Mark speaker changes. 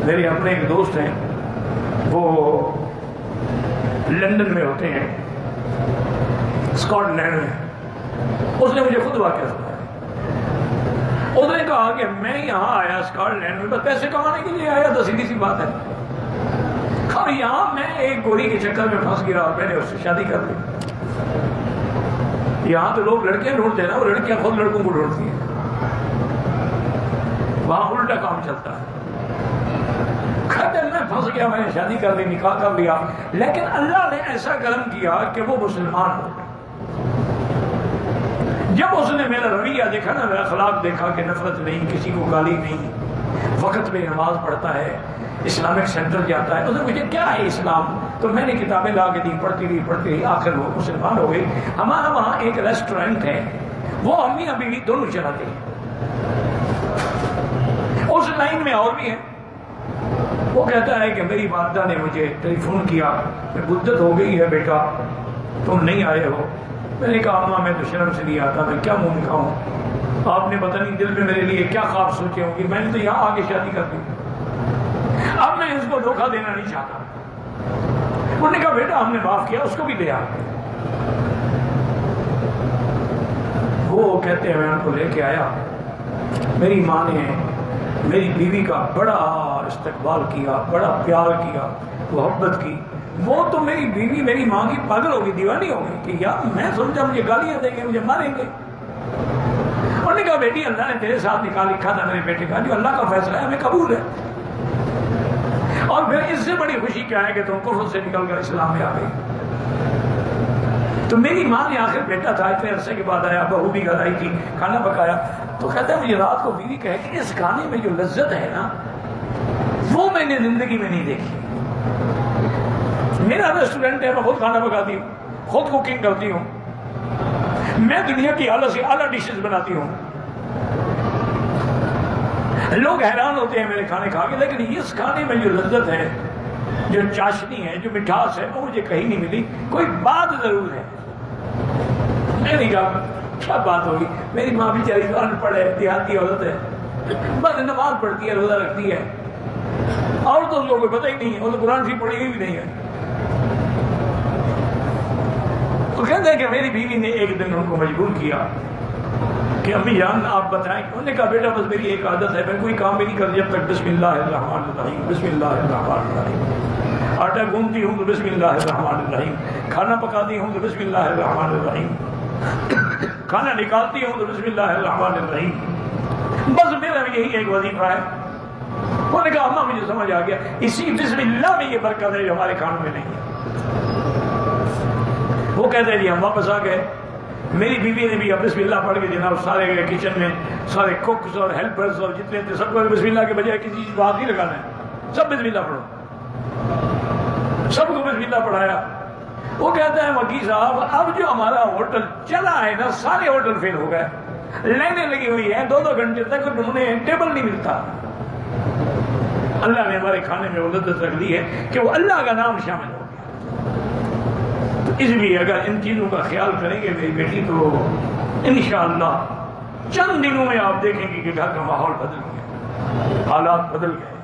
Speaker 1: میرے اپنے ایک دوست ہیں، وہ لندن میں ہوتے ہیں، اسکاٹ لینڈ میں. اس نے مجھے خود واقعہ سنایا. اس نے کہا کہ میں یہاں آیا اسکاٹ لینڈ میں بس پیسے کمانے کے لیے آیا، تو سیدھی سی بات ہے. اور یہاں میں ایک گوری کے چکر میں پھنس گیا اور میں نے اس سے شادی کر لی. یہاں تو لوگ لڑکیاں ڈھونڈتے ہیں نا، وہ لڑکیاں خود لڑکوں کو ڈھونڈتی ہیں. وہاں الٹا کام چلتا ہے. کہتے میں پھنس گیا، میں نے شادی کر لی، نکاح کر لیا، لیکن اللہ نے ایسا کرم کیا کہ وہ مسلمان ہو گئے. جب اس نے میرا رویہ دیکھا نا، میرا اخلاق دیکھا کہ نفرت نہیں، کسی کو گالی نہیں، وقت پہ نماز پڑھتا ہے، اسلامک سینٹر جاتا ہے. اس نے مجھے کیا ہے اسلام، تو میں نے کتابیں لا کے دی، پڑھتی رہی، آخر وہ مسلمان ہو گئی. ہمارا وہاں ایک ریسٹورینٹ ہے، وہ امی بیوی دونوں چلاتے ہیں. اس لائن میں اور بھی ہے. وہ کہتا ہے کہ میری والدہ نے مجھے ٹیلی فون کیا کہ مدت ہو گئی ہے بیٹا تم نہیں آئے ہو. میں نے کہا اماں میں تو شرم سے نہیں آتا، میں کیا منہ دکھاؤں، آپ نے پتہ نہیں دل میں میرے لیے کیا خواب سوچے ہوں گے، میں نے تو یہاں آ کے شادی کر دی. اب میں اس کو دھوکہ دینا نہیں چاہتا. انہوں نے کہا بیٹا ہم نے معاف کیا، اس کو بھی لے آ. وہ کہتے ہیں میں ان کو لے کے آیا. میری ماں نے میری بیوی کا بڑا استقبال کیا، بڑا پیار کیا، محبت کی. وہ تو میری بیوی میری ماں کی پاگل ہوگی، دیوانی ہوگی کہ یار میں سمجھا مجھے گالیاں دیں گے، مجھے ماریں گے. انہوں نے کہا بیٹی اللہ نے تیرے ساتھ نکاح لکھا تھا میرے بیٹے کا، جو اللہ کا فیصلہ ہے ہمیں قبول ہے. اور پھر اس سے بڑی خوشی کیا ہے کہ تم کفر سے نکل کر اسلام میں آ گئی. تو میری ماں نے آخر بیٹا تھا، اتنے عرصے کے بعد آیا، بہو بھی گھر آئی تھی، کھانا پکایا. تو کہتا ہے مجھے رات کو بیوی کہے کہ اس کھانے میں جو لذت ہے نا وہ میں نے زندگی میں نہیں دیکھی. میرا ریسٹورینٹ ہے، میں خود کھانا پکاتی ہوں، خود کوکنگ کرتی ہوں، میں دنیا کی اعلیٰ سے اعلیٰ ڈشز بناتی ہوں. لوگ حیران ہوتے ہیں میرے کھانے کھا کے، لیکن اس کھانے میں جو لذت ہے، جو چاشنی ہے، جو مٹھاس ہے، وہ مجھے کہیں نہیں ملی. کوئی بات ضرور ہے. میں نہیں کہا کیا بات ہوگی. میری ماں بھی چاری ان پڑھ ہے، دیہاتی عورت ہے، بس نماز پڑھتی ہے، روزہ رکھتی ہے، اور تو اس کو کوئی پتہ ہی نہیں ہے، وہ تو قرآن شریف پڑھی ہوئی بھی نہیں ہے. تو کہتے ہیں کہ میری بیوی نے ایک دن ان کو مجبور کیا کہ امی جان آپ بتائیں. انہوں نے کہا بیٹا بس میری ایک عادت ہے، میں کوئی کام بھی نہیں کرتی جب تک بسم اللہ الرحمن الرحیم بسم اللہ الرحمن الرحیم. آٹا گوندتی ہوں تو بسم اللہ الرحمن الرحیم، کھانا پکاتی ہوں تو بسم اللہ الرحمن الرحیم، کھانا نکالتی ہوں تو بسم اللہ الرحمن الرحیم. بس میرا یہی ایک وظیفہ ہے. انہوں نے کہا اماں مجھے سمجھ آ گیا، اسی بسم اللہ میں یہ برکت ہے جو ہمارے کھانوں میں نہیں ہے. وہ کہتے ہیں جی ہم واپس آ گئے. میری بیوی نے بھی اب بسم اللہ پڑھ کے جناب سارے گئے کچن میں، سارے کوکس اور ہیلپرز اور جتنے تھے سب کو بسم اللہ کے بجائے کسی چیز کو ہاتھ نہیں لگانا ہے، سب بسم اللہ پڑھو. سب کو بسم اللہ پڑھایا. وہ کہتا ہے وکیل صاحب اب جو ہمارا ہوٹل چلا ہے نا سارے ہوٹل فیل ہو گئے، لائنیں لگی ہوئی ہیں، 2 گھنٹے تک انہیں ٹیبل نہیں ملتا. اللہ نے ہمارے کھانے میں وہ لذت رکھ دی ہے کہ وہ اللہ کا نام شامل ہو گیا. تو اس لیے اگر ان چیزوں کا خیال کریں گے میری بیٹی تو انشاءاللہ چند دنوں میں آپ دیکھیں گے کہ گھر کا ماحول بدل گیا، حالات بدل گئے.